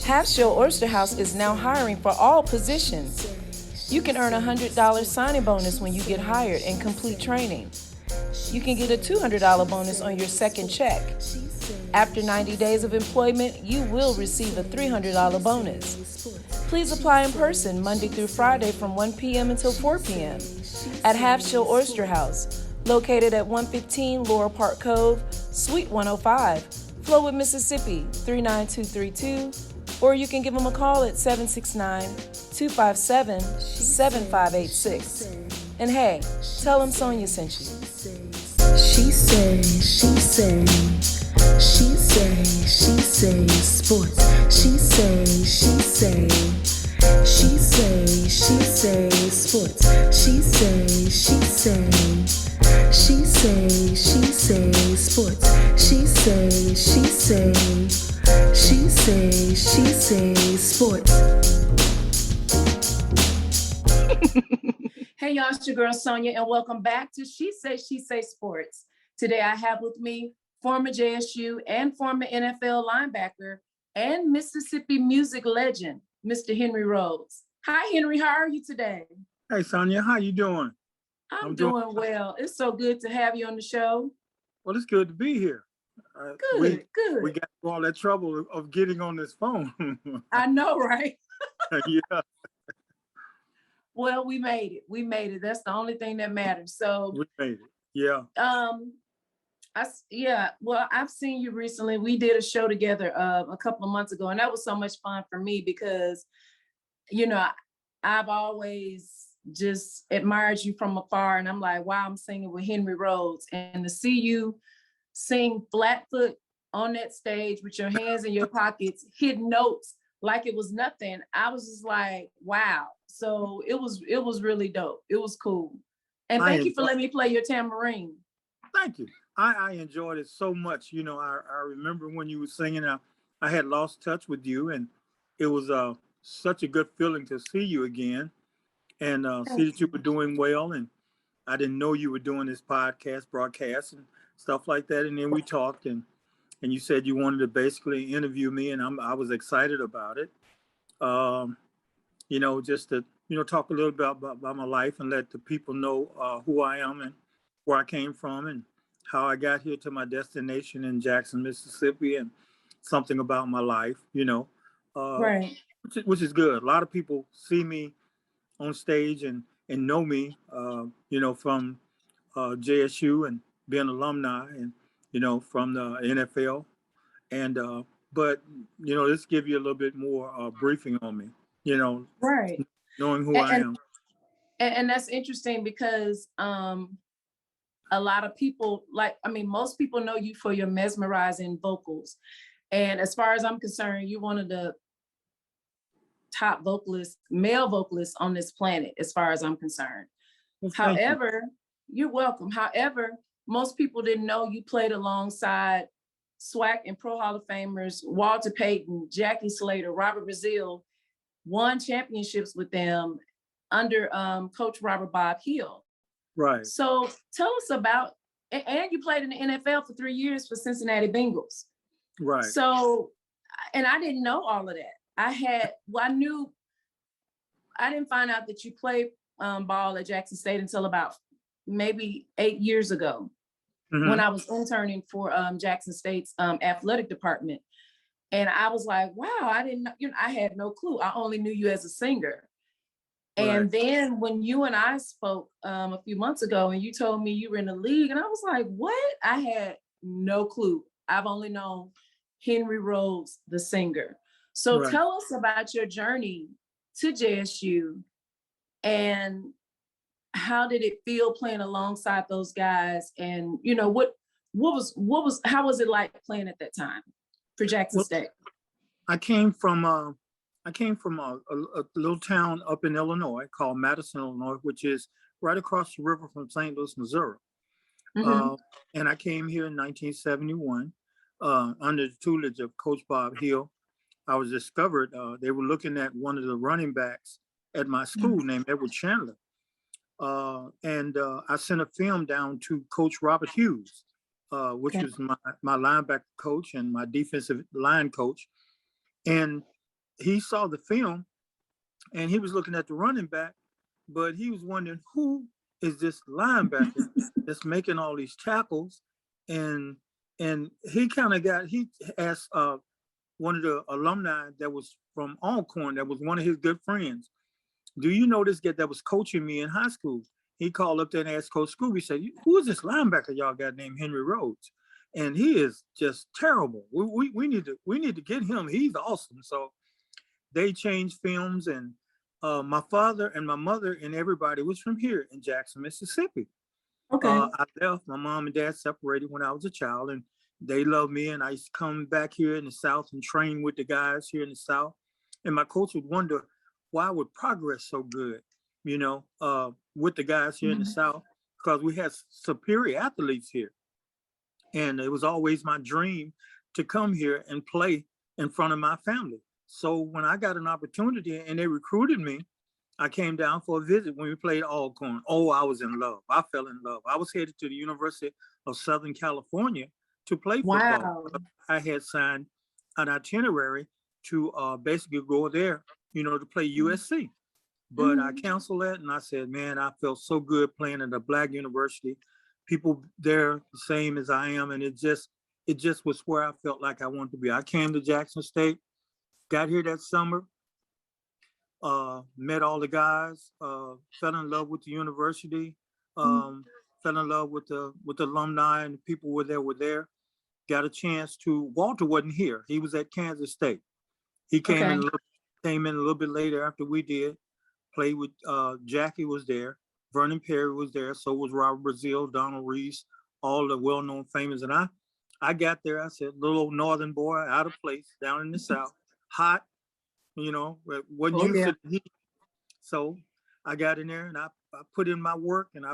Half Shell Oyster House is now hiring for all positions. You can earn a $100 signing bonus when you get hired and complete training. You can get a $200 bonus on your second check. After 90 days of employment, you will receive a $300 bonus. Please apply in person Monday through Friday from 1 p.m. until 4 p.m. at Half Shell Oyster House, located at 115 Laurel Park Cove, Suite 105, Flowood, Mississippi 39232, or you can give them a call at 769-257-7586. And hey, tell them Sonia sent you. She say, sports. She say, sports. She say, sports. She say, sports. Hey y'all, it's your girl Sonia, and welcome back to She Say Sports. Today I have with me former JSU and former NFL linebacker and Mississippi music legend, Mr. Henry Rhodes. Hi Henry, how are you today? Hey Sonia, how you doing? I'm doing well. It's so good to have you on the show. Well, it's good to be here. Good. We got through all that trouble of getting on this phone. I know, right? Yeah. Well, we made it. That's the only thing that matters. So We made it. Yeah. Well, I've seen you recently. We did a show together a couple of months ago, and that was so much fun for me because, you know, I've always just admired you from afar, and I'm like, wow, I'm singing with Henry Rhodes, and to see you sing flatfoot on that stage with your hands in your pockets, hitting notes like it was nothing, I was just like, wow. So it was really dope. It was cool. And thank you for letting me play your tambourine. Thank you. I enjoyed it so much. You know, I remember when you were singing, I had lost touch with you, and it was such a good feeling to see you again and see that you were doing well. And I didn't know you were doing this broadcast and stuff like that. And then we talked, and you said you wanted to basically interview me, and I was excited about it. You know, just to, talk a little bit about my life and let the people know who I am and where I came from and how I got here to my destination in Jackson, Mississippi, and something about my life, Right. which is good. A lot of people see me on stage and know me, from JSU and being alumni and, from the NFL. And, but, let's give you a little bit more briefing on me, Right. knowing who I am. And that's interesting because a lot of people, most people know you for your mesmerizing vocals. And as far as I'm concerned, you're one of the top vocalists, male vocalists on this planet, as far as I'm concerned. Well, however, you're welcome. However, most people didn't know you played alongside SWAC and Pro Hall of Famers, Walter Payton, Jackie Slater, Robert Brazile, won championships with them under Coach Robert Bob Hill. Right. So tell us about, and you played in the NFL for 3 years for Cincinnati Bengals. Right. So, and I didn't know all of that. I didn't find out that you played ball at Jackson State until about maybe 8 years ago, when I was interning for Jackson State's athletic department. And I was like, wow, I didn't know, I had no clue. I only knew you as a singer. And then when you and I spoke a few months ago and you told me you were in the league, and I was like, what? I had no clue. I've only known Henry Rhodes, the singer. So tell us about your journey to JSU and how did it feel playing alongside those guys? And, how was it like playing at that time for Jackson State? I came from a little town up in Illinois called Madison, Illinois, which is right across the river from St. Louis, Missouri. And I came here in 1971 under the tutelage of Coach Bob Hill. I was discovered, they were looking at one of the running backs at my school named Edward Chandler. And I sent a film down to Coach Robert Hughes, which was my linebacker coach and my defensive line coach. And he saw the film and he was looking at the running back, but he was wondering who is this linebacker that's making all these tackles, and he kind of he asked one of the alumni that was from Alcorn, that was one of his good friends, do you know this guy that was coaching me in high school? He called up there and asked Coach Scooby, said, who is this linebacker y'all got named Henry Rhodes? And he is just terrible. We need to get him. He's awesome. So they changed films, and my father and my mother and everybody was from here in Jackson, Mississippi. Okay. I left. My mom and dad separated when I was a child, and they loved me. And I used to come back here in the South and train with the guys here in the South. And my coach would wonder why would progress so good, with the guys here in the South, because we had superior athletes here. And it was always my dream to come here and play in front of my family. So when I got an opportunity and they recruited me, I came down for a visit when we played Alcorn. Oh, I was in love. I fell in love. I was headed to the University of Southern California to play football. Wow. I had signed an itinerary to basically go there, to play USC. But I canceled that, and I said, man, I felt so good playing at a Black university. People there the same as I am, and it just was where I felt like I wanted to be. I came to Jackson State, got here that summer, met all the guys, fell in love with the university, fell in love with the alumni, and the people were there. Got a chance to, Walter wasn't here. He was at Kansas State. He came in a little bit later after we did. Played with Jackie was there, Vernon Perry was there, so was Robert Brazile, Donald Reese, all the well-known famous. And I got there, I said, little old northern boy, out of place, down in the South, hot, wasn't used to the heat. So I got in there and I put in my work and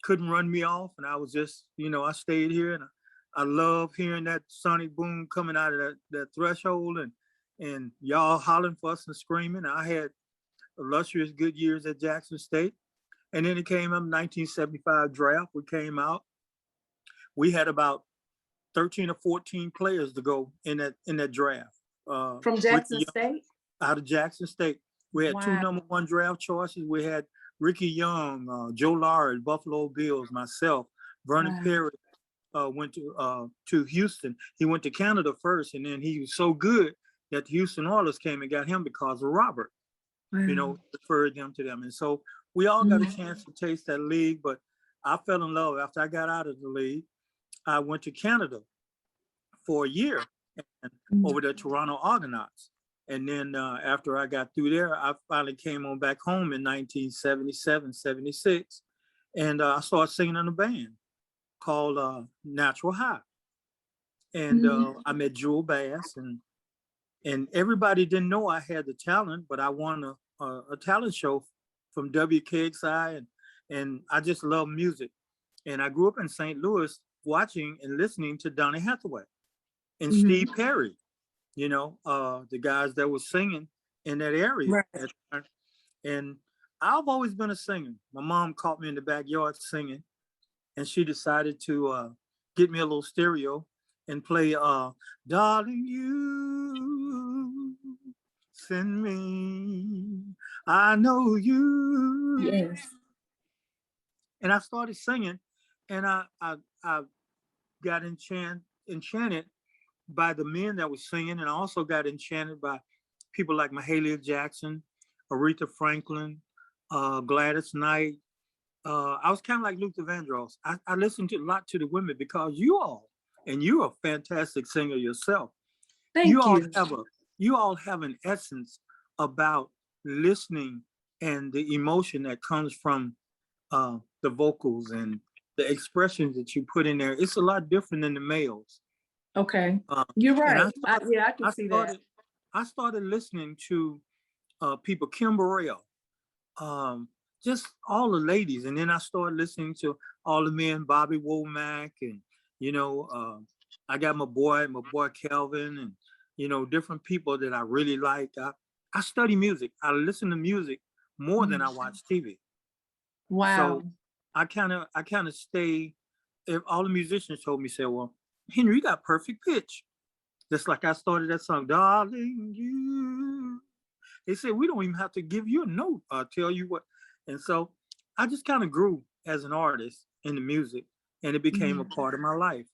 couldn't run me off. And I was just, I stayed here, and I love hearing that sonic boom coming out of that threshold, and y'all hollering for us and screaming. I had illustrious good years at Jackson State. And then it came up 1975 draft. We came out. We had about 13 or 14 players to go in that draft. From Jackson State? Out of Jackson State. We had two number one draft choices. We had Ricky Young, Joe Lard, Buffalo Bills, myself. Vernon Perry went to Houston. He went to Canada first, and then he was so good that the Houston Oilers came and got him because of Robert. Referred them to them. And so we all got a chance to taste that league, but I fell in love after I got out of the league. I went to Canada for a year and over the Toronto Argonauts. And then after I got through there, I finally came on back home in 1977, 76. And I started singing in a band called Natural High. And I met Jewel Bass, and everybody didn't know I had the talent, but I won a talent show from WKXI, and I just love music. And I grew up in St. Louis watching and listening to Donny Hathaway and Steve Perry, the guys that were singing in that area. Right. And I've always been a singer. My mom caught me in the backyard singing, and she decided to get me a little stereo and play Darling, You Send Me, I Know You. Yes. And I started singing, and I got enchanted by the men that was singing, and I also got enchanted by people like Mahalia Jackson, Aretha Franklin, Gladys Knight. I was kind of like Luther Vandross. I listened a lot to the women because you're a fantastic singer yourself. Thank you. You all have an essence about listening and the emotion that comes from the vocals and the expressions that you put in there. It's a lot different than the males. Okay, you're right. I can see that. I started listening to people, Kim Burrell, just all the ladies, and then I started listening to all the men, Bobby Womack, and I got my boy Kelvin, and different people that I really like. I study music. I listen to music more than I watch TV. Wow. So I kind of stay. If all the musicians told me, said, "Well, Henry, you got perfect pitch," Just like I started that song, darling, you. They said, we don't even have to give you a note or tell you what. And so I just kind of grew as an artist in the music, and it became a part of my life.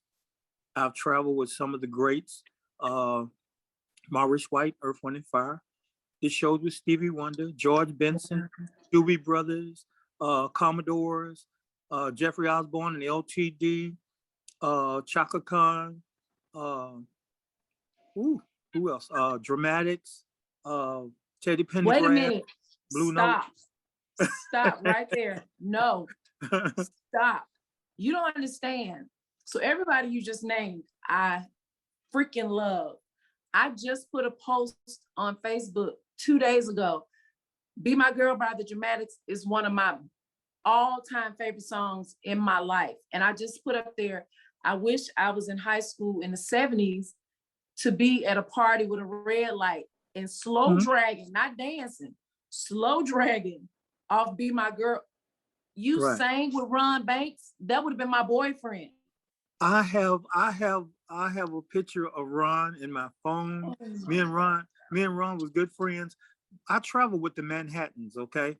I've traveled with some of the greats, Maurice White, Earth, Wind and Fire. Did shows with Stevie Wonder, George Benson, Doobie Brothers, Commodores, Jeffrey Osborne and the LTD, Chaka Khan, uh, ooh, who else? Dramatics, Teddy Wait a Pendergrass, minute. Blue Note. Stop right there. No, stop. You don't understand. So everybody you just named, I freaking love. I just put a post on Facebook 2 days ago. Be My Girl by the Dramatics is one of my all-time favorite songs in my life. And I just put up there, I wish I was in high school in the 70s to be at a party with a red light and slow dragging, not dancing, slow dragging off Be My Girl. You sang with Ron Banks, that would have been my boyfriend. I have a picture of Ron in my phone. Me and Ron was good friends. I traveled with the Manhattans, okay?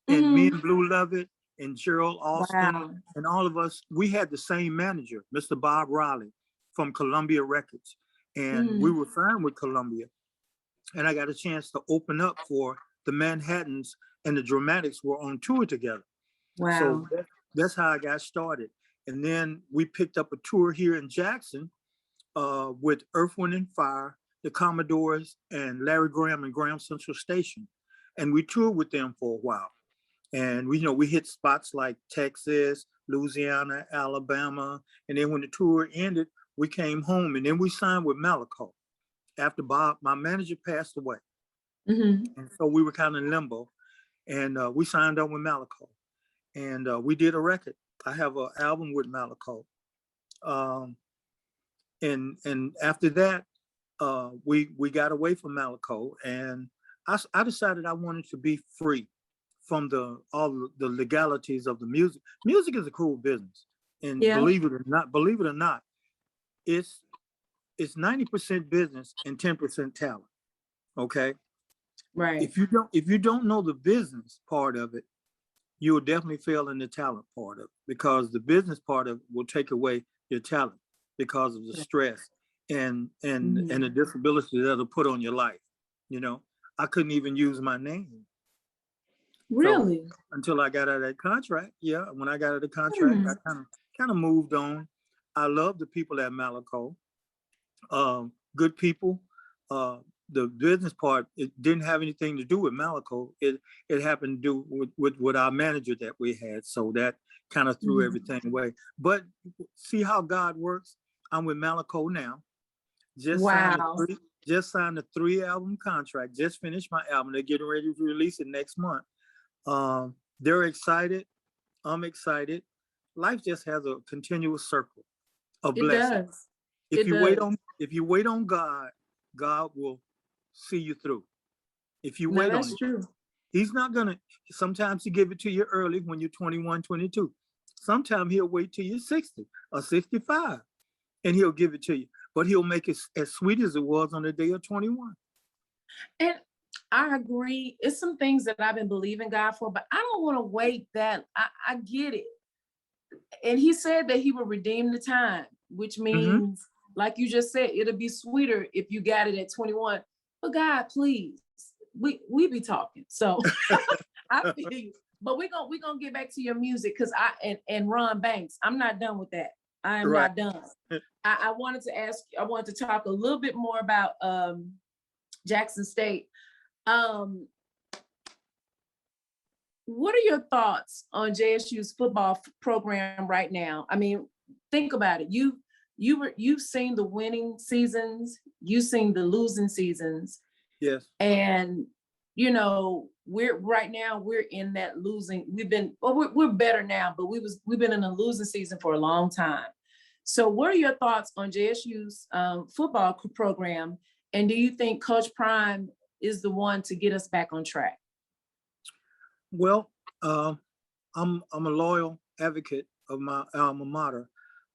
And me and Blue Lovett and Gerald Austin and all of us, we had the same manager, Mr. Bob Riley from Columbia Records. And we were signed with Columbia. And I got a chance to open up for the Manhattans, and the Dramatics were on tour together. Wow. So that's how I got started. And then we picked up a tour here in Jackson with Earth, Wind and Fire, the Commodores, and Larry Graham and Graham Central Station. And we toured with them for a while. And we hit spots like Texas, Louisiana, Alabama. And then when the tour ended, we came home, and then we signed with Malaco. After Bob, my manager, passed away. And so we were kind of in limbo. And we signed up with Malaco. And we did a record. I have an album with Malaco. And after that, we got away from Malaco, and I decided I wanted to be free from all the legalities of the music. Music is a cool business, and believe it or not, it's 90% business and 10% talent. Okay, right. If you don't know the business part of it, you will definitely fail in the talent part of it, because the business part of it will take away your talent because of the stress and the disability that'll put on your life. I couldn't even use my name. Really? So, until I got out of that contract. Yeah, when I got out of the contract, I kind of moved on. I love the people at Malaco. Good people. The business part, it didn't have anything to do with Malaco. It happened to do with our manager that we had. So that kind of threw everything away. But see how God works. I'm with Malaco now. Just signed a 3-album contract. Just finished my album. They're getting ready to release it next month. They're excited. I'm excited. Life just has a continuous circle of blessings. It does. If you wait on God, God will see you through. If you wait on him. True. He's not gonna, sometimes he give it to you early when you're 21, 22. Sometimes he'll wait till you're 60 or 65 and he'll give it to you. But he'll make it as sweet as it was on the day of 21. And I agree. It's some things that I've been believing God for, but I don't want to wait that. I get it. And he said that he will redeem the time, which means, like you just said, it'll be sweeter if you got it at 21. But God, please, we be talking. So I feel you. But we're gonna get back to your music, because and Ron Banks, I'm not done with that. I am not done. I wanted to talk a little bit more about Jackson State. What are your thoughts on JSU's football program right now? I mean, think about it. You've seen the winning seasons, you've seen the losing seasons. Yes. And we're in that losing. We're better now, but we've been in a losing season for a long time. So what are your thoughts on JSU's football program? And do you think Coach Prime is the one to get us back on track? Well, I'm a loyal advocate of my alma mater.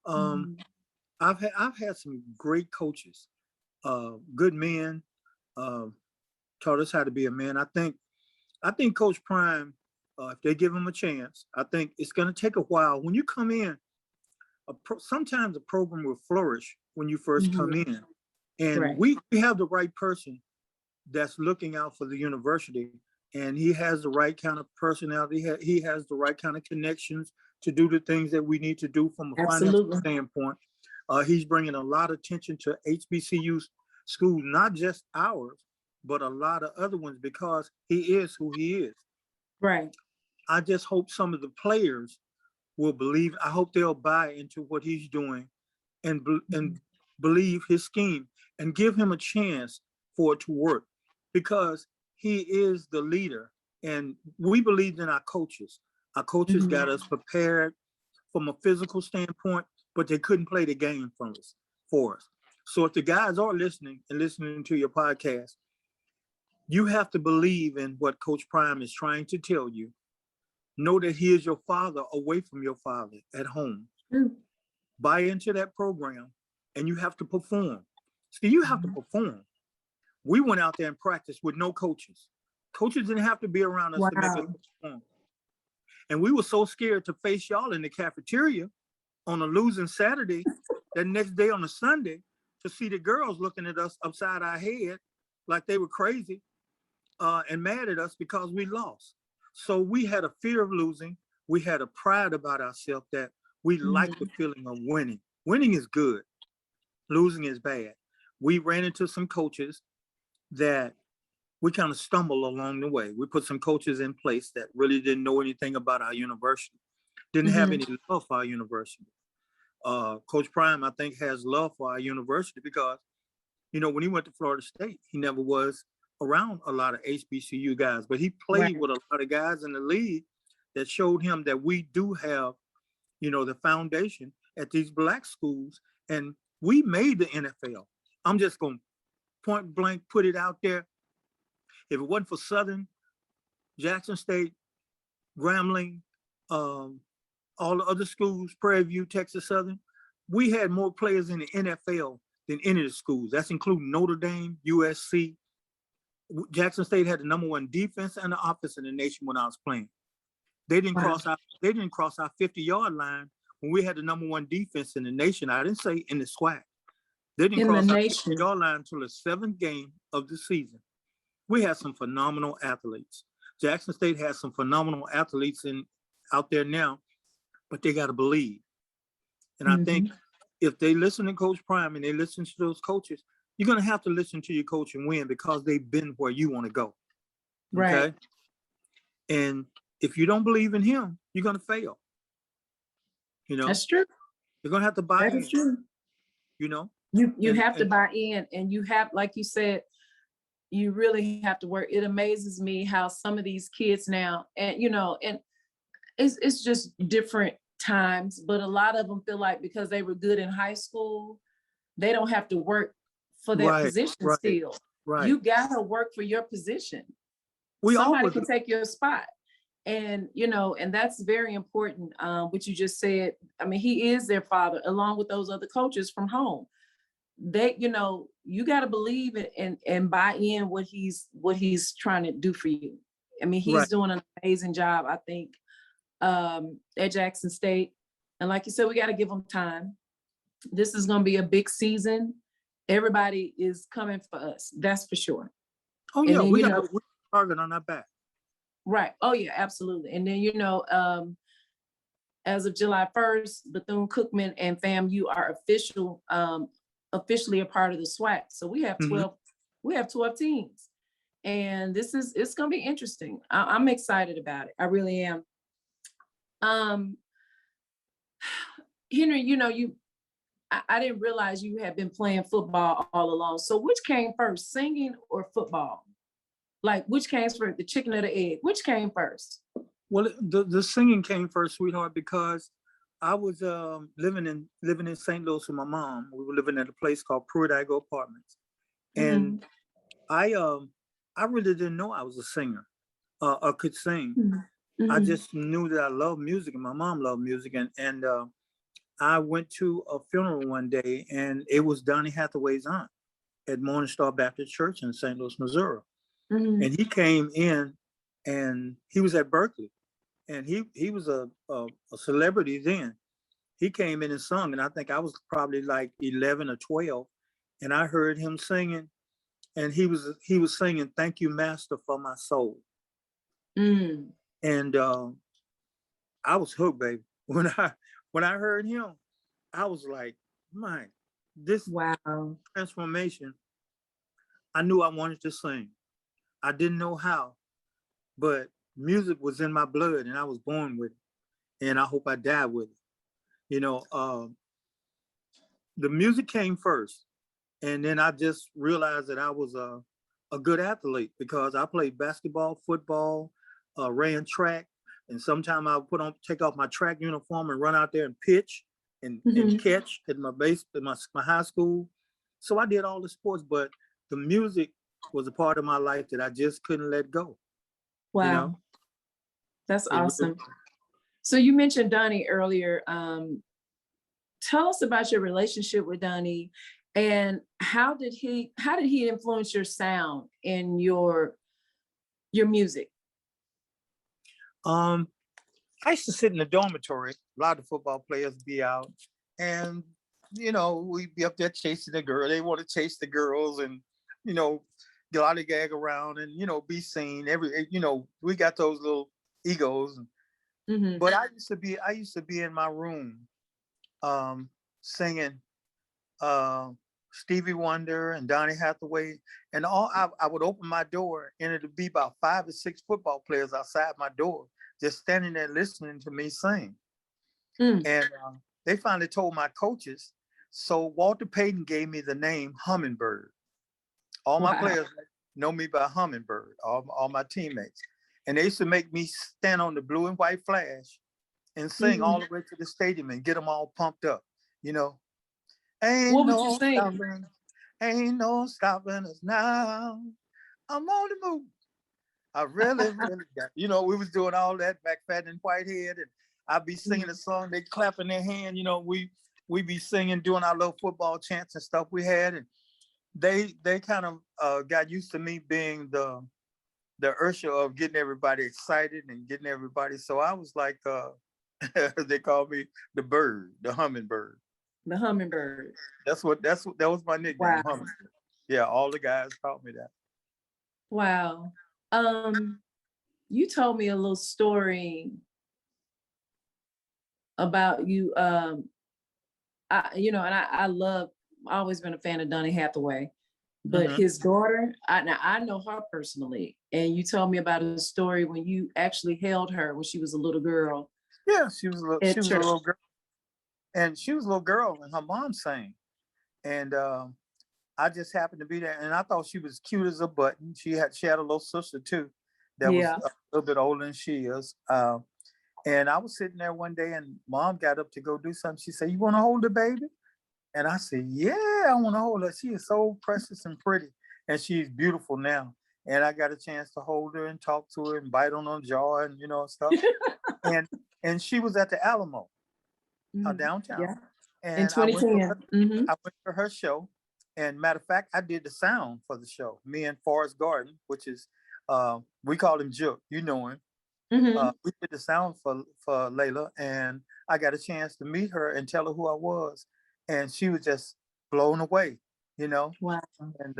I've had some great coaches good men, taught us how to be a man. I think Coach Prime, if they give him a chance, I think it's going to take a while. When you come in, sometimes a program will flourish when you first come in. And Right. we have the right person that's looking out for the university. And he has the right kind of personality. He has the right kind of connections to do the things that we need to do from a financial standpoint. He's bringing a lot of attention to HBCU schools, not just ours, but a lot of other ones, because he is who he is. Right. I just hope some of the players will believe. I hope they'll buy into what he's doing and believe his scheme and give him a chance for it to work, because he is the leader. And we believed in our coaches. Our coaches got us prepared from a physical standpoint, but they couldn't play the game for us. So if the guys are listening to your podcast, you have to believe in what Coach Prime is trying to tell you. Know that he is your father away from your father at home. Buy into that program, and you have to perform. See, you have to perform. We went out there and practiced with no coaches. Coaches didn't have to be around us to make us perform. And we were so scared to face y'all in the cafeteria on a losing Saturday, that next day on a Sunday, to see the girls looking at us upside our head like they were crazy and mad at us because we lost. So we had a fear of losing. We had a pride about ourselves that we liked the feeling of winning. Winning is good. Losing is bad. We ran into some coaches that we kind of stumbled along the way. We put some coaches in place that really didn't know anything about our university, didn't have any love for our university. Coach Prime, I think, has love for our university because, you know, when he went to Florida State, he never was around a lot of HBCU guys, but he played with a lot of guys in the league that showed him that we do have, you know, the foundation at these black schools, and we made the NFL. I'm just going to point blank put it out there. If it wasn't for Southern, Jackson State, Grambling, all the other schools, Prairie View, Texas Southern, we had more players in the NFL than any of the schools. That's including Notre Dame, USC. Jackson State had the #1 defense and the offense in the nation when I was playing. They didn't cross our 50-yard line when we had the #1 defense in the nation. I didn't say in the SWAC. They didn't cross our 50-yard line until the 7th game of the season. We had some phenomenal athletes. Jackson State has some phenomenal athletes out there now, but they got to believe. And I think if they listen to Coach Prime and they listen to those coaches, you're going to have to listen to your coach and win, because they've been where you want to go. Okay? Right. And if you don't believe in him, you're going to fail. You know? That's true. You're going to have to buy in. That is true. You know? You have to buy in, and you have, like you said, you really have to work. It amazes me how some of these kids now, and you know, and it's just different times, but a lot of them feel like because they were good in high school, they don't have to work for their position still. Right. You gotta work for your position. Somebody can take your spot. And you know, and that's very important. What you just said. I mean, he is their father, along with those other coaches from home. They, you know, you got to believe it and buy in what he's trying to do for you. I mean, he's doing an amazing job, I think, at Jackson State. And like you said, we got to give him time. This is going to be a big season. Everybody is coming for us. That's for sure. Oh yeah, we got a target on our back. Right. Oh yeah, absolutely. And then, you know, as of July 1st, Bethune-Cookman and FAMU are officially a part of the SWAC. So we have 12 teams, and it's going to be interesting. I'm excited about it. I really am. Henry, you know, I didn't realize you had been playing football all along. So which came first, singing or football? Like, which came first, the chicken or the egg? Which came first? Well, the singing came first, sweetheart, because I was living in St. Louis with my mom. We were living at a place called Pruitt-Igoe Apartments, and I really didn't know I was a singer or could sing. I just knew that I loved music, and my mom loved music, and I went to a funeral one day, and it was Donny Hathaway's aunt, at Morning Star Baptist Church in St. Louis, Missouri. Mhm. And he came in, and he was at Berkeley, and he was a celebrity then. He came in and sung, and I think I was probably like 11 or 12, and I heard him singing, and he was singing "Thank You, Master, for My Soul," Mm. and I was hooked, baby. When I heard him, I was like, "My, this Wow. transformation!" I knew I wanted to sing. I didn't know how, but music was in my blood, and I was born with it, and I hope I die with it. You know, the music came first, and then I just realized that I was a good athlete because I played basketball, football, ran track, and sometimes I would take off my track uniform and run out there and pitch and Mhm. catch at my high school. So I did all the sports, but the music was a part of my life that I just couldn't let go. You know, Wow. That's it really. awesome. So you mentioned Donnie earlier. Tell us about your relationship with Donnie, and how did he influence your sound in your music? Um, I used to sit in the dormitory. A lot of football players be out, and we'd be up there chasing the girl. They want to chase the girls, and you know, lollygag around, and be seen. We got those little egos. Mm-hmm. But I used to be in my room, singing Stevie Wonder and Donny Hathaway, and I would open my door, and it'd be about 5 or 6 football players outside my door, just standing there listening to me sing. Mm. And they finally told my coaches. So Walter Payton gave me the name Hummingbird. All my Wow. players know me by Hummingbird, all my teammates. And they used to make me stand on the blue and white flash and sing all the way to the stadium and get them all pumped up. You know, What would you sing? ain't no stopping us now. I'm on the move. I really, really got. We was doing all that McFadden Whitehead, and I'd be singing a song. They clapping their hand. We be singing, doing our little football chants and stuff we had, and they kind of got used to me being the Ursula of getting everybody excited and getting everybody. So I was like, they called me the bird, the hummingbird. The hummingbird. That was my nickname, Wow. hummingbird. Yeah, all the guys called me that. Wow. You told me a little story about you. I've always been a fan of Donny Hathaway, but his daughter, I know her personally, and you told me about a story when you actually held her when she was a little girl. Yeah, she was a little girl, and her mom sang, and I just happened to be there, and I thought she was cute as a button. She had a little sister too, that was a little bit older than she is. And I was sitting there one day, and Mom got up to go do something. She said, "You want to hold the baby?" And I said, "Yeah, I want to hold her. She is so precious and pretty, and she's beautiful now." And I got a chance to hold her and talk to her and bite on her jaw and stuff. and she was at the Alamo, downtown. Yeah. In And I went 2010. to her show. And matter of fact, I did the sound for the show. Me and Forrest Garden, which is we call him Jook. You know him. We did the sound for Layla, and I got a chance to meet her and tell her who I was, and she was just blown away. Wow. And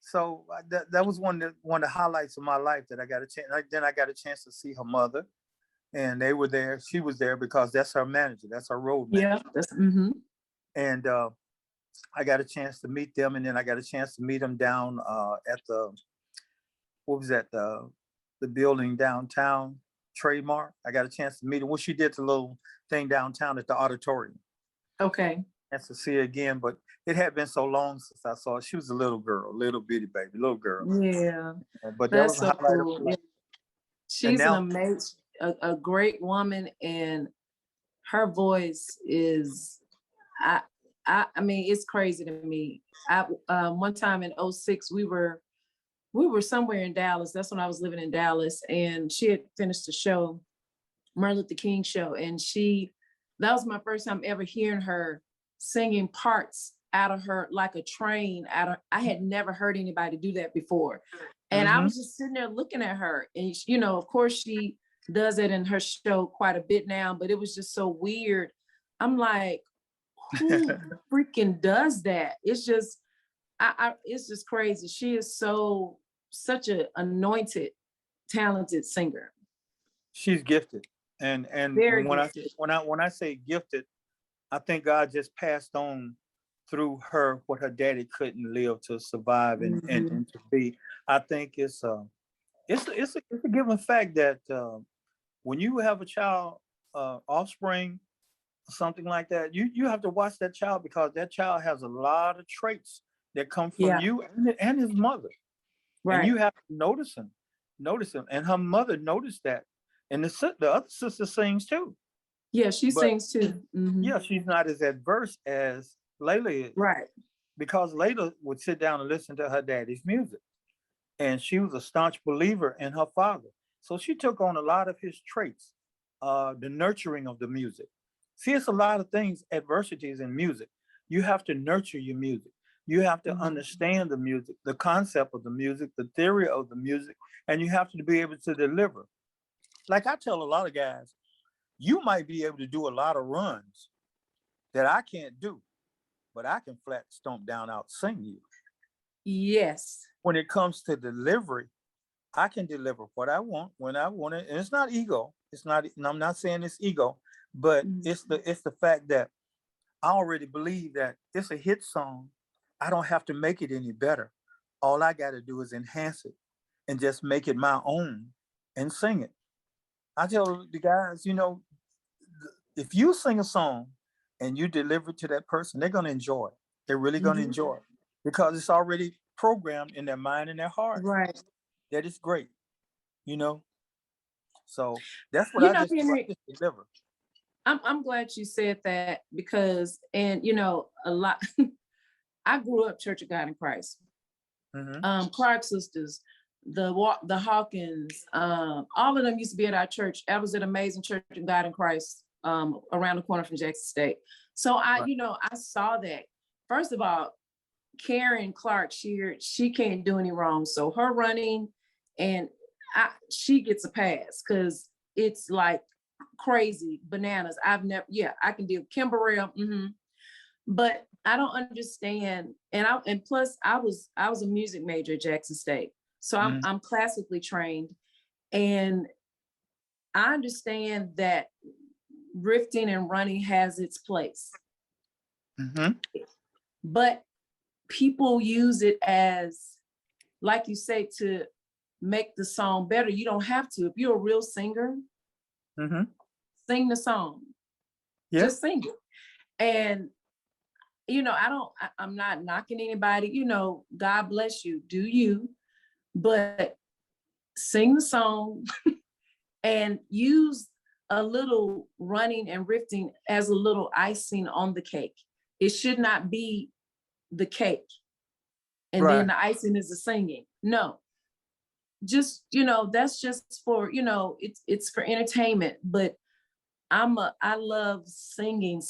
so that was one of the highlights of my life that I got a chance. Then I got a chance to see her mother, and they were there. She was there because that's her manager. That's her road manager. Yeah. And I got a chance to meet them, and then I got a chance to meet them down at the building downtown, Trademark. I got a chance to meet her. Well, she did the little thing downtown at the auditorium. Okay. Chance to see her again, but it had been so long since I saw her. She was a little girl, little bitty baby, little girl. Yeah. But that That's was a so highlight cool. of my life. She's an amazing, a great woman, and her voice is, I mean, it's crazy to me. One time in 2006, we were somewhere in Dallas. That's when I was living in Dallas, and she had finished the show, Martin Luther King show, and that was my first time ever hearing her singing parts out of her like a train out of, I had never heard anybody do that before. And I Mm-hmm. was just sitting there looking at her, and you know, of course she does it in her show quite a bit now, but it was just so weird. I'm like, who freaking does that? It's just, it's just crazy. She is such a anointed, talented singer. She's gifted. And Very when gifted. I say gifted, I think God just passed on through her what her daddy couldn't live to survive and to be. I think it's a given fact that when you have a child, offspring, something like that, you have to watch that child, because that child has a lot of traits that come from Yeah. you and his mother, and Right. you have to notice him. And her mother noticed that, and the other sister sings too. Yeah, she But sings too. yeah, she's not as adverse as Layla is, Right. because Layla would sit down and listen to her daddy's music, and she was a staunch believer in her father. So she took on a lot of his traits, the nurturing of the music. See, it's a lot of things, adversities in music. You have to nurture your music. You have to understand the music, the concept of the music, the theory of the music, and you have to be able to deliver. Like I tell a lot of guys, you might be able to do a lot of runs that I can't do, but I can flat stomp down out sing you. Yes. When it comes to delivery, I can deliver what I want when I want it. And it's not ego. It's not, and I'm not saying it's ego, but it's the fact that I already believe that it's a hit song. I don't have to make it any better. All I got to do is enhance it and just make it my own and sing it. I tell the guys, if you sing a song and you deliver it to that person, they're going to enjoy it. They're really going to enjoy it, because it's already programmed in their mind and their heart Right. that it's great, you know? So that's what You I know, just Henry, deliver. I'm glad you said that, because, and you know, a lot, I grew up Church of God in Christ. Clark sisters, the Hawkins, all of them used to be at our church. I was at Amazing Church of God in Christ, around the corner from Jackson State. So Right. I saw that. First of all, Karen Clark Sheard, she can't do any wrong. So her running, and she gets a pass, because it's like crazy bananas. I've never, I can do Kimberell, but I don't understand. And plus I was a music major at Jackson State. So I'm classically trained, and I understand that rifting and running has its place. But people use it as, like you say, to make the song better. You don't have to. If you're a real singer, sing the song. Yeah. Just sing it. And I'm not knocking anybody, God bless you, do you, but sing the song and use a little running and rifting as a little icing on the cake. It should not be the cake, and then the icing is the singing. No, just, that's just for, it's for entertainment, but I love singing.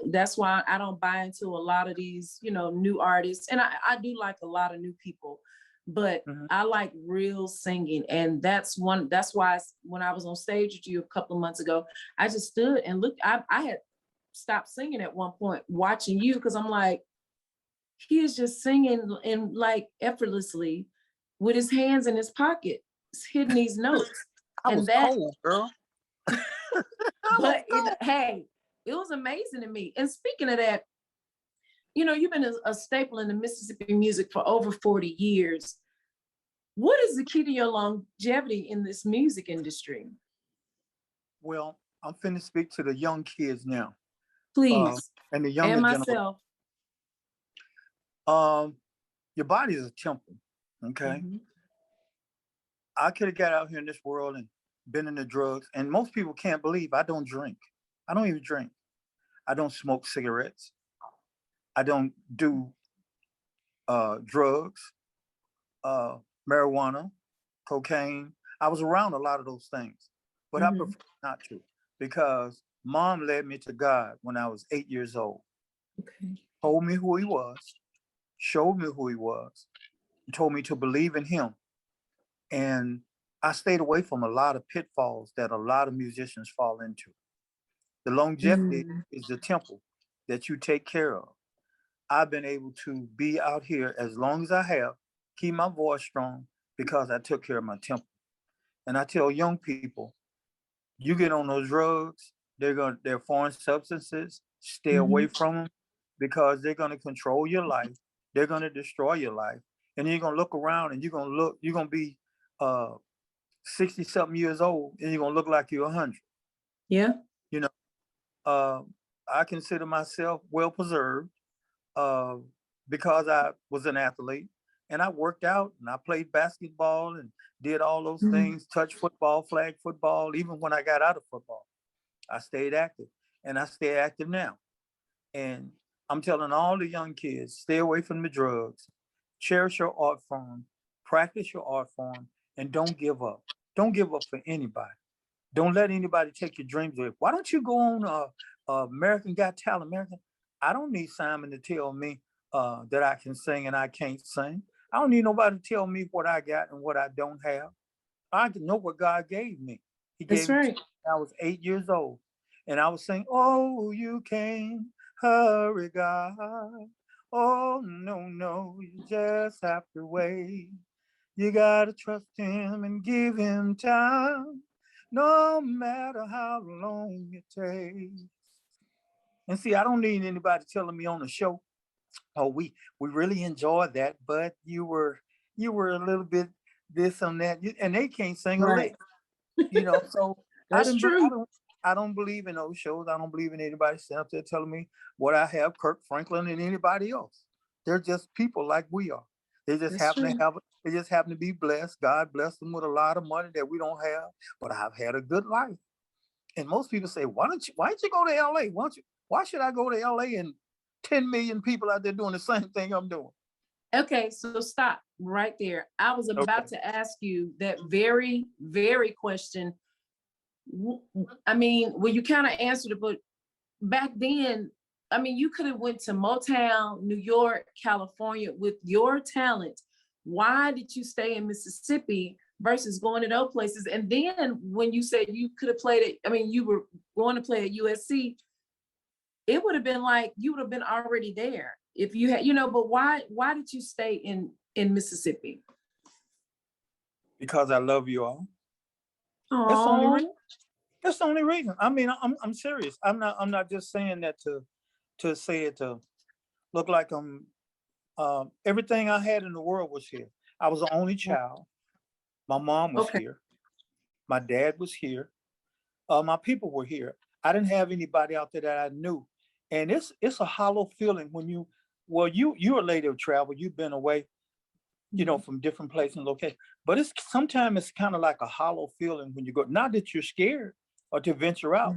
That's why I don't buy into a lot of these, new artists. And I do like a lot of new people, but I like real singing. And that's why when I was on stage with you a couple of months ago, I just stood and looked. I had stopped singing at one point watching you, because I'm like, he is just singing and like effortlessly with his hands in his pocket, hitting these notes. I was cold, girl. But hey, it was amazing to me. And speaking of that, you've been a staple in the Mississippi music for over 40 years. What is the key to your longevity in this music industry? Well, I'm finna speak to the young kids now. Please. And the younger and myself. Your body is a temple, okay? I could have got out here in this world and been in the drugs, and most people can't believe I don't drink. I don't even drink. I don't smoke cigarettes. I don't do drugs, marijuana, cocaine. I was around a lot of those things, but I prefer not to, because mom led me to God when I was 8 years old. Okay. told me who he was, showed me who he was, and told me to believe in him. And I stayed away from a lot of pitfalls that a lot of musicians fall into. The longevity Mm. is the temple that you take care of. I've been able to be out here as long as I have, keep my voice strong because I took care of my temple. And I tell young people, you get on those drugs, they're foreign substances, stay away Mhm. from them because they're gonna control your life, they're gonna destroy your life. And you're gonna look around and you're gonna be 60 something years old and you're gonna look like you're 100. Yeah. You know, uh, I consider myself well preserved uh, because I was an athlete and I worked out and I played basketball and did all those Mhm. things, touch football, flag football. Even when I got out of football, I stayed active and I stay active now. And I'm telling all the young kids, stay away from the drugs, cherish your art form, practice your art form, and don't give up. Don't give up for anybody. Don't let anybody take your dreams away. Why don't you go on American Got Talent? American, I don't need Simon to tell me that I can sing and I can't sing. I don't need nobody to tell me what I got and what I don't have. I can know what God gave me. He That's gave it to right. me when I was 8 years old. And I was saying, oh, you can't hurry, God. Oh, no, no, you just have to wait. You got to trust him and give him time, no matter how long it takes. And see, I don't need anybody telling me on the show, oh, we really enjoyed that, but you were a little bit this and that, and they can't sing a Right. lick, you know. So I That's didn't, I true. don't, I don't believe in those shows. I don't believe in anybody sitting up there telling me what I have, Kirk Franklin and anybody else. They're just people like we are. They just That's happen to true. have, they just happen to be blessed. God blessed them with a lot of money that we don't have, but I've had a good life. And most people say, why don't you go to LA? Why should I go to LA and 10 million people out there doing the same thing I'm doing? Okay, so stop right there. I was Okay. about to ask you that very, very question. I mean, well, you kind of answered it, but back then, I mean, you could have went to Motown, New York, California with your talent. Why did you stay in Mississippi versus going to those places? And then when you said you could have played it, I mean, you were going to play at USC, it would have been like you would have been already there if you had, but why did you stay in Mississippi? Because I love you all. That's the only reason. Oh, That's the only reason. I mean, I'm serious. I'm not just saying that to say it to look like I'm everything I had in the world was here. I was the only child. My mom was okay. here. My dad was here. My people were here. I didn't have anybody out there that I knew. And it's a hollow feeling when you're a lady of travel. You've been away, from different places and locations. But sometimes it's kind of like a hollow feeling when you go, not that you're scared or to venture out,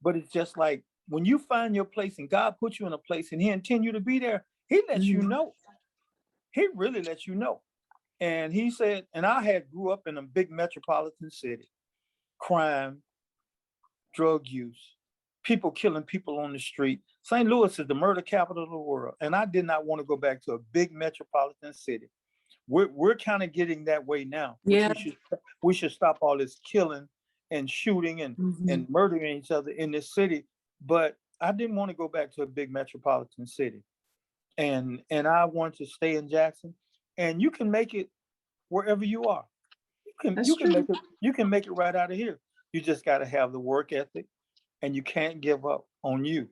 but it's just like when you find your place and God puts you in a place and he intends you to be there, he lets you Mhm. know. He really lets you know. And he said, and I had grew up in a big metropolitan city, crime, drug use, people killing people on the street. St. Louis is the murder capital of the world. And I did not want to go back to a big metropolitan city. We're kind of getting that way now, which Yeah. we should stop all this killing and shooting and Mhm. murdering each other in this city. But I didn't want to go back to a big metropolitan city. And I want to stay in Jackson. And you can make it wherever you are. You can That's you can make true. it you can make it right out of here. You just got to have the work ethic and you can't give up on you.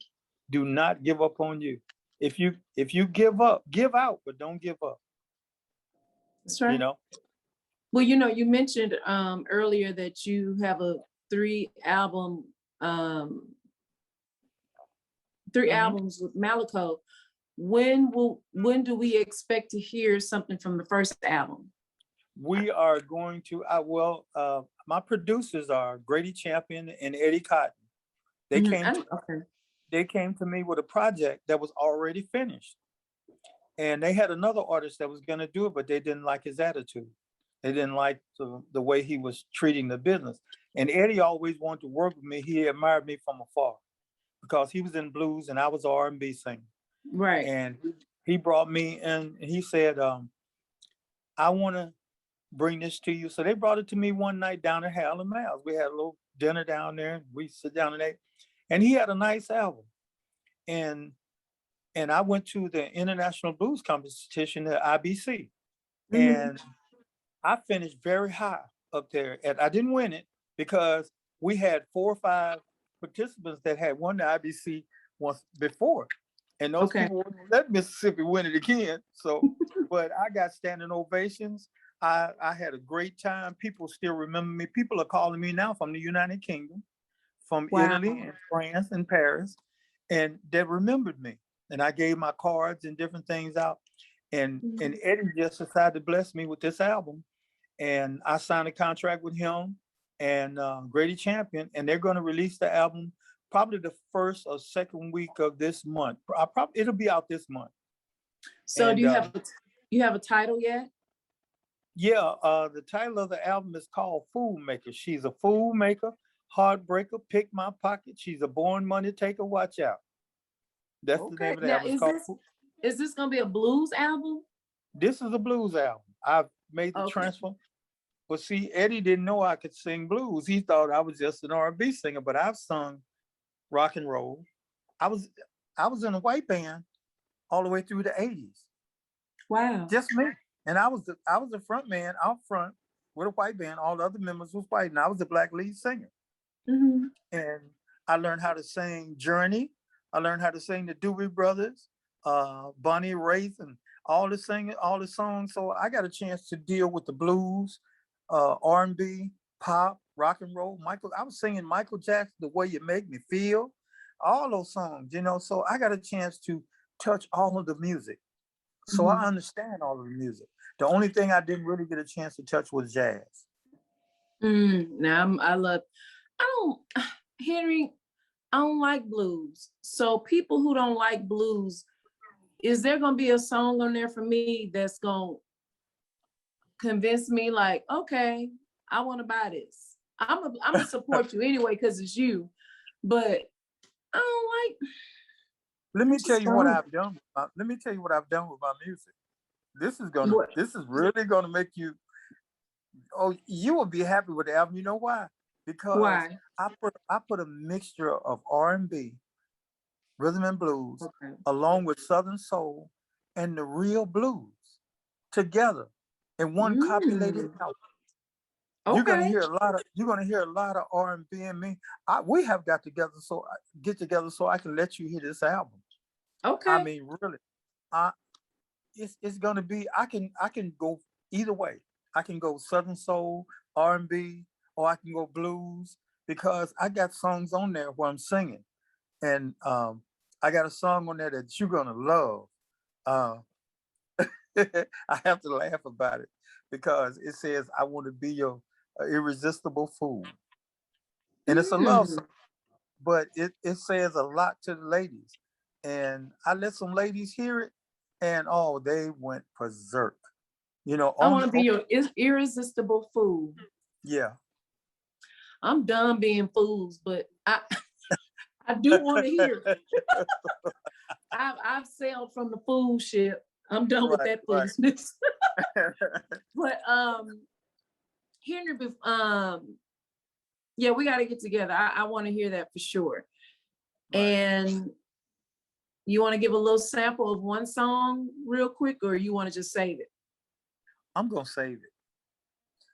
Do not give up on you. If you give up, give out, but don't give up, That's you right. know? Well, you mentioned earlier that you have a three album, um, three Mhm. albums with Malico. When do we expect to hear something from the first album? We are going to my producers are Grady Champion and Eddie Cotton. They Mhm. came to Okay. they came to me with a project that was already finished. And they had another artist that was going to do it, but they didn't like his attitude. They didn't like the way he was treating the business. And Eddie always wanted to work with me. He admired me from afar. because he was in blues and I was R&B singer. Right. And he brought me in and he said, I want to bring this to you. So they brought it to me one night down at Harlem House. We had a little dinner down there and we sit down and ate. And he had a nice album. And I went to the International Blues Competition at IBC. And I finished very high up there. And I didn't win it because we had 4 or 5 participants that had won the IBC once before. And those people wouldn't let Mississippi win it again. So, but I got standing ovations. I had a great time. People still remember me. People are calling me now from the United Kingdom, from Italy and France and Paris, and they remembered me. And I gave my cards and different things out. And Eddie just decided to bless me with this album. And I signed a contract with him and Grady Champion, and they're going to release the album probably the first or second week of this month. It'll be out this month. So do you have a title yet? Yeah, the title of the album is called Fool Maker. She's a fool maker, heartbreaker, pick my pocket. She's a born money taker, watch out. That's the name of the album. Is this going to be a blues album? This is a blues album. I've made the transfer. But see, Eddie didn't know I could sing blues. He thought I was just an R&B singer, but I've sung rock and roll. I was in a white band all the way through the 80s. Wow. Just me. And I was the front man out front with a white band. All the other members was white, and I was the black lead singer. And I learned how to sing Journey. I learned how to sing the Doobie Brothers, Bonnie Raitt, and all the songs. So I got a chance to deal with the blues, R&B, pop, rock and roll. I was singing Michael Jackson, The Way You Make Me Feel, all those songs, So I got a chance to touch all of the music. So I understand all of the music. The only thing I didn't really get a chance to touch was jazz. Henry, I don't like blues. So people who don't like blues, is there going to be a song on there for me that's going to convince me like, okay, I want to buy this. I'm going to support you anyway because it's you. But I don't like. Let me tell you what I've done. Let me tell you what I've done with my music. This is really gonna make you. Oh, you will be happy with the album. You know why? Because I put a mixture of R&B, rhythm and blues, along with Southern soul and the real blues together in one copulated album. You're gonna hear a lot of R&B in me. We have got together get together so I can let you hear this album. Okay. I mean, really, it's gonna be. I can go either way. I can go Southern soul, R&B, or I can go blues because I got songs on there where I'm singing, and I got a song on there that you're gonna love. I have to laugh about it because it says, "I want to be your irresistible fool," and it's a love song, but it says a lot to the ladies. And I let some ladies hear it, and they went berserk. I want to be your irresistible fool. Yeah. I'm done being fools, but I do want to hear it. I've sailed from the fool ship. I'm done with that foolishness. But Henry, yeah, we got to get together. I want to hear that for sure. Right. And you want to give a little sample of one song real quick, or you want to just save it? I'm gonna save it.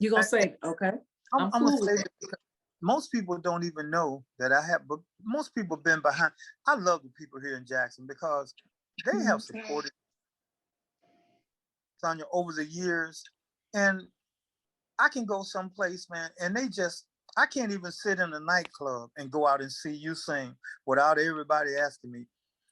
You're gonna save it, okay? I'm gonna save it because most people don't even know that I have, but most people have been behind. I love the people here in Jackson because they have supported Sonya over the years, and I can go someplace, man, and I can't even sit in a nightclub and go out and see you sing without everybody asking me,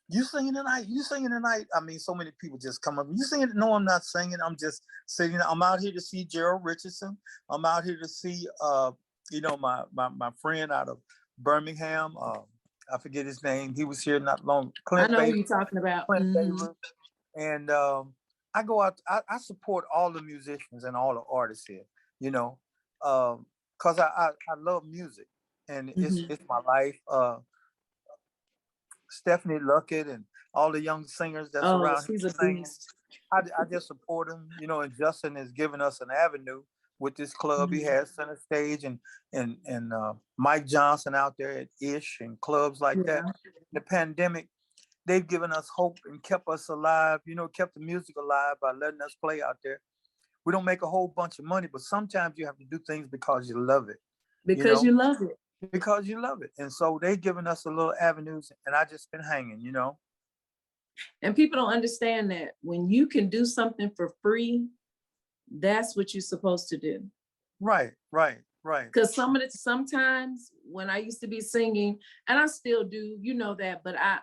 "You singing tonight? You singing tonight?" I mean, so many people just come up. "You singing?" No, I'm not singing. I'm just singing. I'm out here to see Gerald Richardson. I'm out here to see, my friend out of Birmingham. I forget his name. He was here not long. Clint I know who you're talking about. Clint Baber. And I go out. I support all the musicians and all the artists here. Because I love music, and it's my life. Stephanie Luckett and all the young singers that's Oh, around here she's a singing. beast. I just support him, you know, and Justin has given us an avenue with this club. He has Center Stage and Mike Johnson out there at Ish and clubs like that. Yeah. The pandemic, they've given us hope and kept us alive, you know, kept the music alive by letting us play out there. We don't make a whole bunch of money, but sometimes you have to do things because you love it, you Because know, you love it. because you love it. And so they've given us a little avenues, and I just been hanging, you know. And people don't understand that when you can do something for free, that's what you're supposed to do. Right. Because sometimes when I used to be singing, and I still do, you know that, but I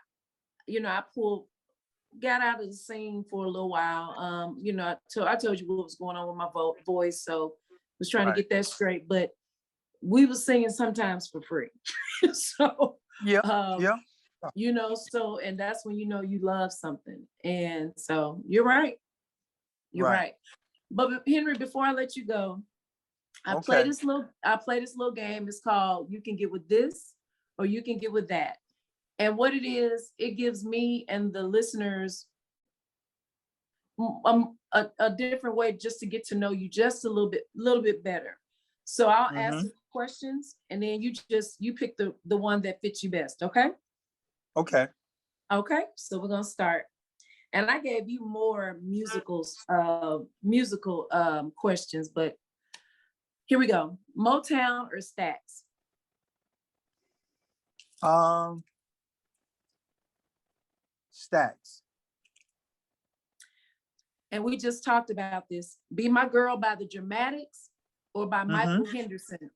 got out of the scene for a little while. You know, I told you what was going on with my voice, so was trying to get that straight. But we were singing sometimes for free. So Yeah. you know, so, and that's when you know you love something. And so you're right. You're right. But Henry, before I let you go, I play this little game. It's called You Can Get With This or You Can Get With That. And what it is, it gives me and the listeners a different way just to get to know you just a little bit better. So I'll ask you questions and then you pick the one that fits you best. Okay. Okay. So we're going to start. And I gave you more musical questions, but here we go. Motown or Stax? Stax. And we just talked about this. Be My Girl by the Dramatics or by Michael Henderson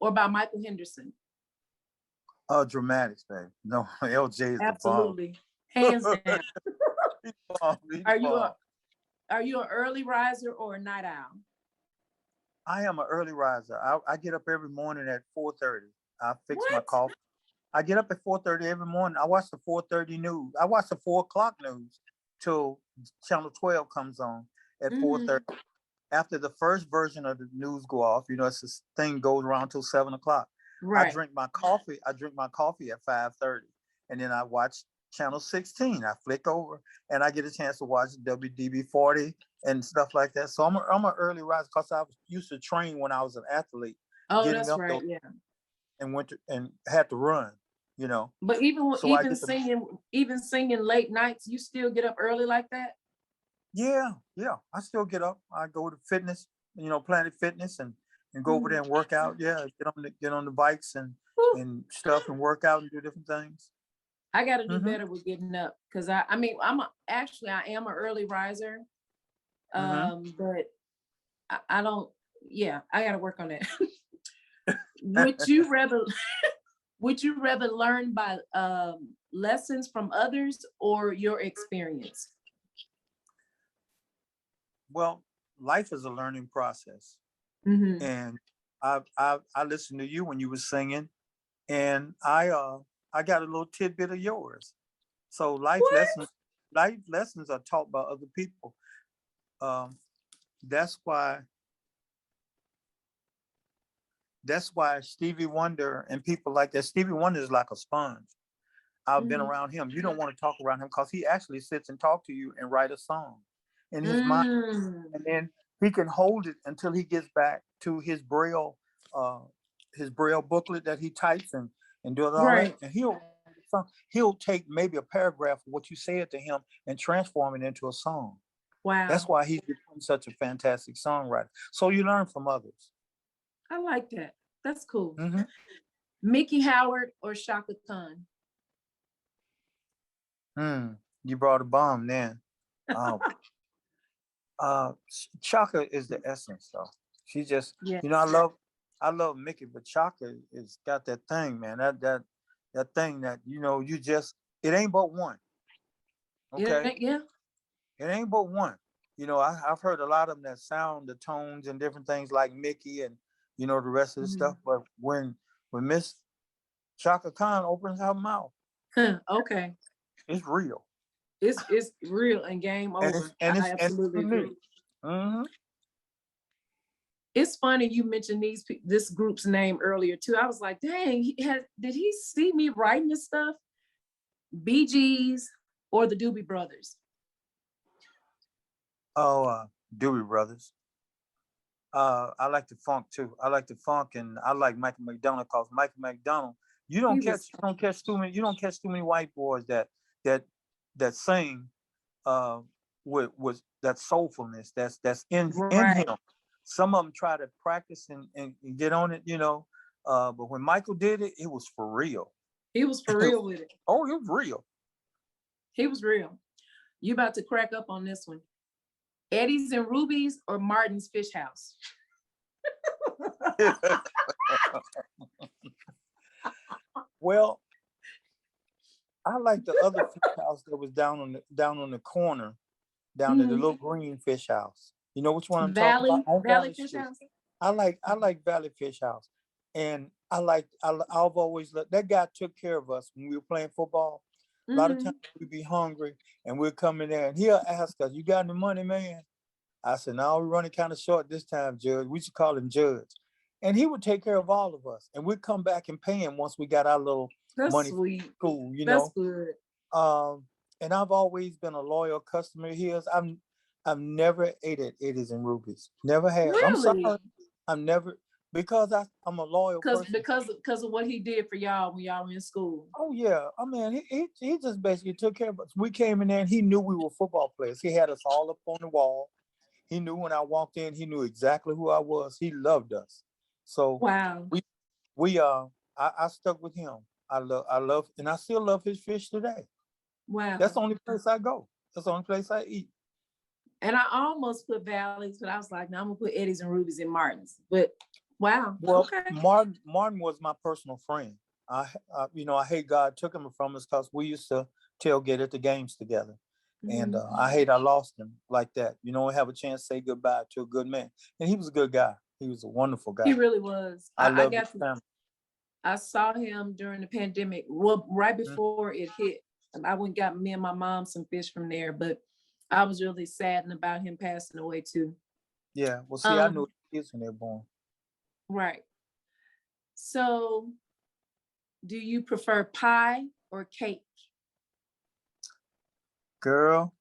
Dramatics, babe. No, LJ is Absolutely. Hands down. Are you an early riser or a night owl? I am an early riser. I get up every morning at 4:30. I fix my What? coffee. I get up at 4:30 every morning. I watch the 4:30 news. I watch the 4 o'clock news till Channel 12 comes on at 4:30. After the first version of the news go off, you know, it's this thing goes around till 7 o'clock. Right. I drink my coffee at 5:30, and then I watch Channel 16. I flick over, and I get a chance to watch WDB 40 and stuff like that. So I'm an early riser because I was used to train when I was an athlete. Oh, that's right. Yeah. And went to, and had to run, you know. But even singing late nights, you still get up early like that? Yeah. I still get up. I go to fitness, you know, Planet Fitness, and go over there and work out. Yeah, get on the bikes and stuff and work out and do different things. I got to do better with getting up because I am an early riser, but I don't. Yeah, I got to work on that. Would you rather learn by lessons from others or your experience? Well, life is a learning process, and I listened to you when you were singing, and I got a little tidbit of yours. So life lessons are taught by other people. That's why Stevie Wonder and people like that. Stevie Wonder is like a sponge. I've been around him. You don't want to talk around him because he actually sits and talks to you and write a song in his mind, and then he can hold it until he gets back to his braille booklet that he types and does all that. And he'll take maybe a paragraph of what you said to him and transform it into a song. Wow. That's why he's become such a fantastic songwriter. So you learn from others. I like that. That's cool. Mickey Howard or Shaka Khan? You brought a bomb then. Chaka is the essence, though. She just, you know, I love Mickey, but Chaka is got that thing, man. That thing that, you know, it ain't but one. Okay. It ain't but one. You know, I've heard a lot of them that sound the tones and different things like Mickey and, you know, the rest of the stuff. But when Miss Chaka Khan opens her mouth, okay, it's real. It's real and game over. And I absolutely agree. It's funny you mentioned this group's name earlier too. I was like, dang, did he see me writing this stuff? Bee Gees or the Doobie Brothers? Oh, Doobie Brothers. I like the funk too. I like the funk, and I like Michael McDonald because Michael McDonald. You He don't was catch too many. You don't catch too many white boys that that sing uh, with that soulfulness that's in right. him. Some of them try to practice and get on it, but when Michael did it, it was for real. He was for real with it. Oh, it was real. He was real. You about to crack up on this one. Eddie's and Ruby's or Martin's Fish House? Well, I like the other fish house that was down on the corner, down at the little green fish house. You know which one I'm talking about? On Valley Fish Street. House? I like Valley Fish House, and I've always loved that guy. Took care of us when we were playing football. A lot of times we'd be hungry and we'd come in there and he'll ask us, "You got any money, man?" I said, "No, we're running kind of short this time, Judge." We should call him Judge, and he would take care of all of us, and we'd come back and pay him once we got our little That's money sweet. from school. That's good. And I've always been a loyal customer of his. I've never ate at Eddie's and Ruby's. Never have. I'm Really? sorry. I'm never because I'm a loyal person. Because of what he did for y'all when y'all were in school. Oh yeah. I mean, he just basically took care of us. We came in there and he knew we were football players. He had us all up on the wall. He knew when I walked in, he knew exactly who I was. He loved us. So Wow. I stuck with him. I love and I still love his fish today. Wow. That's the only place I go. That's the only place I eat. And I almost put Valley's, but I was like, no, I'm gonna put Eddie's and Ruby's and Martin's. But wow. Well, okay. Martin was my personal friend. I hate God took him from us because we used to tailgate at the games together. And I hate I lost him like that. You know, have a chance to say goodbye to a good man. And he was a good guy. He was a wonderful guy. He really was. I love his family. I saw him during the pandemic. Well, right before it hit. I went and got me and my mom some fish from there, but I was really saddened about him passing away too. Yeah. Well, see, I knew kids when they were born. Right. So, do you prefer pie or cake? Girl,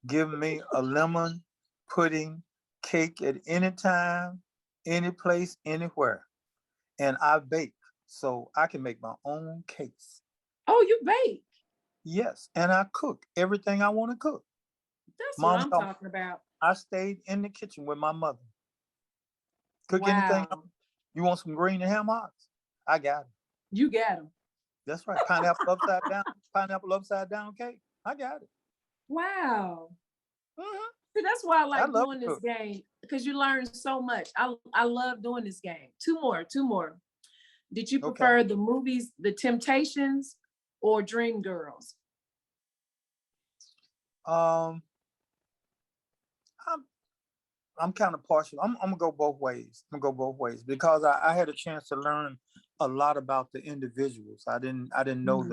give me a lemon pudding cake at any time, any place, anywhere. And I bake, so I can make my own cakes. Oh, you bake? Yes, and I cook everything I want to cook. That's what I'm talking about. I stayed in the kitchen with my mother. Cook anything. You want some green and ham hocks? I got them. You got them. That's right. Pineapple upside down cake. I got it. Wow. See, that's why I like doing this game, because you learn so much. I love doing this game. Two more. Did you prefer the movies, The Temptations or Dreamgirls? I'm kind of partial. I'm gonna go both ways. Because I had a chance to learn a lot about the individuals. I didn't know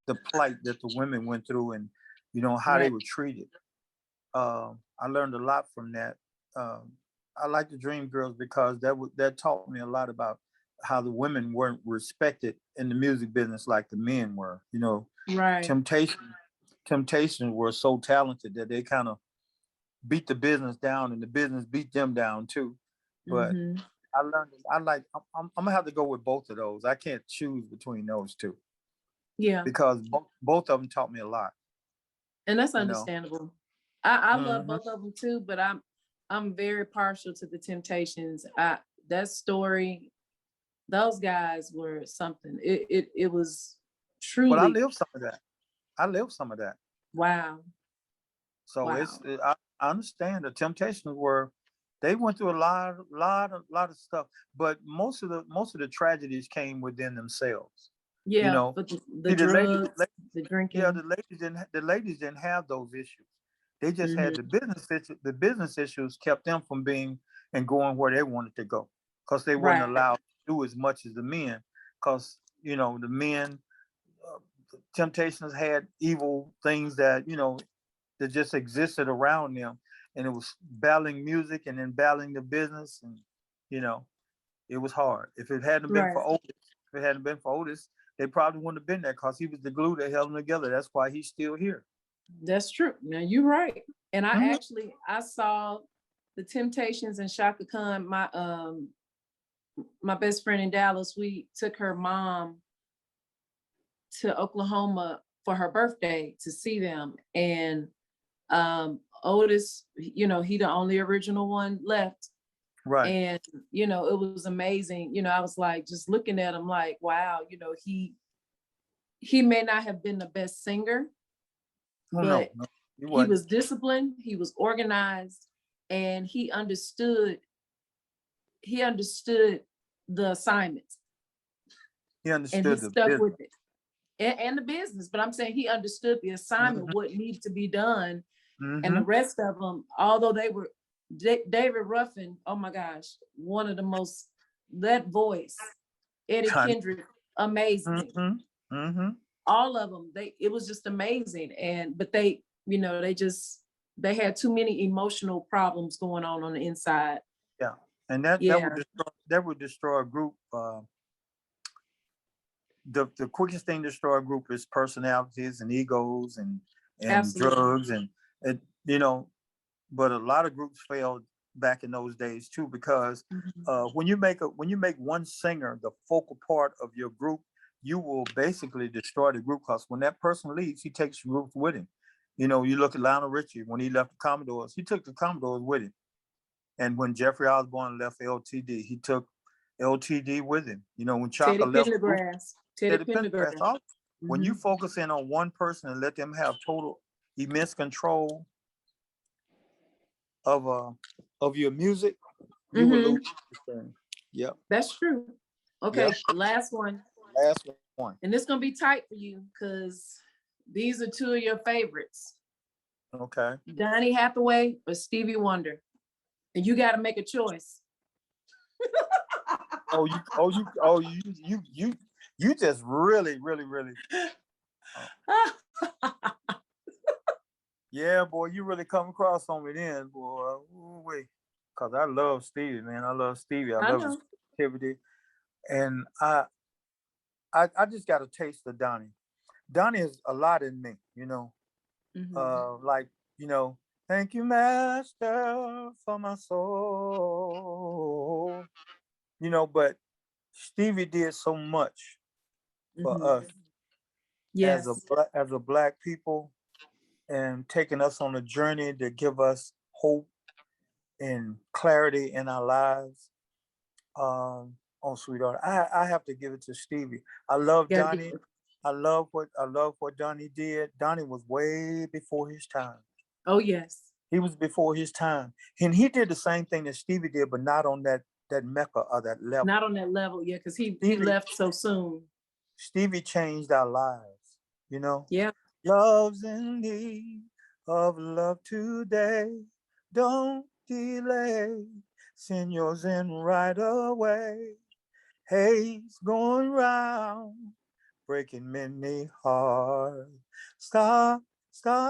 the plight that the women went through and how they were treated. I learned a lot from that. I like the Dreamgirls because that taught me a lot about how the women weren't respected in the music business like the men were. Right. Temptations were so talented that they kind of beat the business down and the business beat them down too. But I learned, I'm gonna have to go with both of those. I can't choose between those two. Yeah. Because both of them taught me a lot. And that's understandable. I love both of them too, but I'm very partial to the Temptations. That story, those guys were something. It was truly. But I lived some of that. Wow. So I understand the Temptations they went through a lot of stuff, but most of the tragedies came within themselves. Yeah, but the drugs, the drinking. Yeah, the ladies didn't have those issues. They just had the business issues. The business issues kept them from being and going where they wanted to go, because they weren't allowed to do as much as the men. Because the men, Temptations had evil things that that just existed around them, and it was battling music and then battling the business, and it was hard. If it hadn't been for Otis, it hadn't been for Otis, they probably wouldn't have been there because he was the glue that held them together. That's why he's still here. That's true. Now you're right. And Mhm. I saw the Temptations and Shaka Khan. My best friend in Dallas, we took her mom to Oklahoma for her birthday to see them. And Otis, he the only original one left. Right. And, it was amazing. I was like, just looking at him like, wow, he may not have been the best singer, Oh, but no, he he wasn't. was disciplined, he was organized, and he understood the assignments, He and he understood the stuck business. with it. And the business, but I'm saying he understood the assignment, what needed to be done. And the rest of them, although they were David Ruffin, oh my gosh, one of the most, that voice, Eddie Kendrick, amazing. All of them, it was just amazing. But they had too many emotional problems going on the inside. Yeah, and that would destroy a group. The quickest thing to destroy a group is personalities and egos and Absolutely. drugs and but a lot of groups failed back in those days too, because when you make one singer the focal part of your group, you will basically destroy the group, because when that person leaves, he takes the group with him. You look at Lionel Richie. When he left the Commodores, he took the Commodores with him. And when Jeffrey Osborne left LTD, he took LTD with him. When Chaka left Teddy Pendergrass. When you focus in on one person and let them have total immense control of your music, you will lose this thing. Yep. That's true. Okay, Yep. last one. Last one. And it's gonna be tight for you because these are two of your favorites. Okay. Donny Hathaway or Stevie Wonder. And you gotta make a choice. You just really. Yeah, boy, you really come across on me then, boy. Wait, because I love Stevie, man. I love Stevie. I love his activity, and I just got a taste of Donnie. Donnie is a lot in me, like thank you, Master, for my soul, But Stevie did so much for us as a black people, and taking us on a journey to give us hope and clarity in our lives. Oh, sweetheart, I have to give it to Stevie. I love Donnie. I love what Donnie did. Donnie was way before his time. Oh yes, he was before his time, and he did the same thing that Stevie did, but not on that mecca or that level. Not on that level, yeah, because he left so soon. Stevie changed our lives. Yeah. Love's in need of love today. Don't delay. Send yours in right away. Hate's going round, breaking many hearts. Stop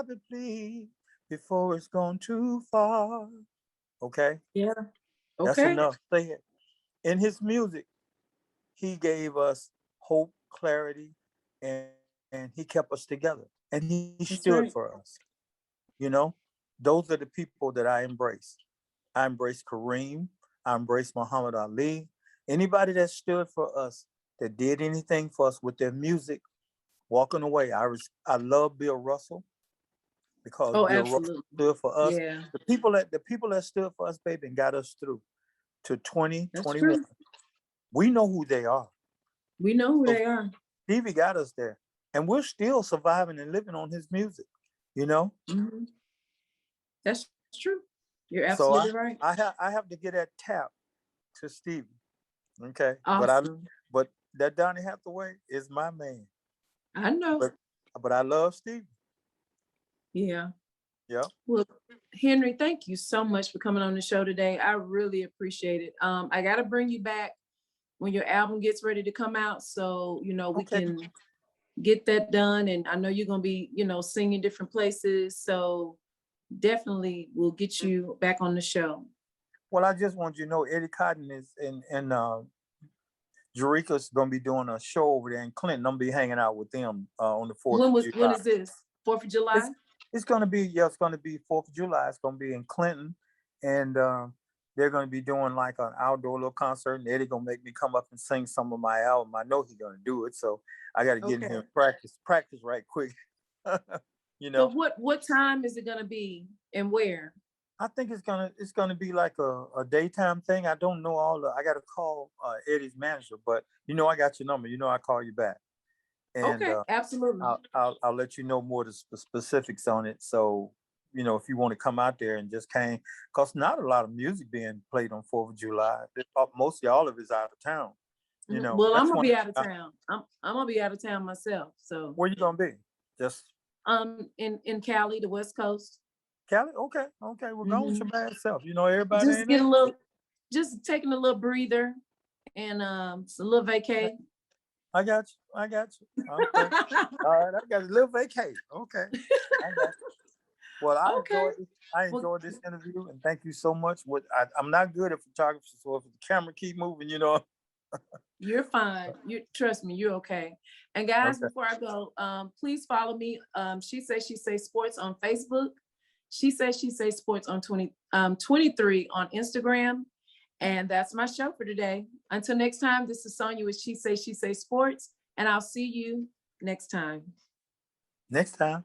it, please, before it's gone too far. Okay? Yeah. Okay. That's enough. Say it. In his music, he gave us hope, clarity, and he kept us together. And he stood for us. Those are the people that I embrace. I embrace Kareem. I embrace Muhammad Ali. Anybody that stood for us, that did anything for us with their music, walking away. I love Bill Russell, because Bill Russell stood for us. Yeah. The people that stood for us, baby, and got us through to 2021. We know who they are. We know who they are. Stevie got us there, and we're still surviving and living on his music. That's true. You're absolutely right. I have to get that tap to Stevie. Okay. Awesome. But that Donny Hathaway is my man. I know. But I love Stevie. Yeah. Yeah. Well, Henry, thank you so much for coming on the show today. I really appreciate it. I got to bring you back when your album gets ready to come out, so we can get that done. And I know you're gonna be singing different places, so definitely we'll get you back on the show. Well, I just want you to know Eddie Cotton is and Jerika's gonna be doing a show over there in Clinton. I'm gonna be hanging out with them on the 4th of July. When is this? 4th of July? It's gonna be 4th of July. It's gonna be in Clinton, and they're gonna be doing like an outdoor little concert. And Eddie gonna make me come up and sing some of my album. I know he's gonna do it, so I got to get in here and practice right quick. You know. So what time is it gonna be and where? I think it's gonna be like a daytime thing. I don't know I gotta call Eddie's manager, but I got your number. I call you back. And Okay, absolutely. I'll let you know more of the specifics on it. So, if you want to come out there and just cause not a lot of music being played on 4th of July. Mostly all of it's out of town. Well, I'm gonna be out of town. I'm gonna be out of town myself. So where you gonna be? Just in Cali, the West Coast. Cali? Okay. We're going with your bad self. Everybody Just get just taking a little breather and it's a little vacay. I got you. Okay. All right, I got a little vacay. Okay. I got you. Well, I enjoyed this interview, and thank you so much. I'm not good at photography, so if the camera keep moving, You're fine. Trust me, you're okay. And guys, before I go, please follow me. She Say Sports on Facebook. SheSaySheSaySports on 23 on Instagram. And that's my show for today. Until next time, this is Sonia with She Say Sports, and I'll see you next time. Next time.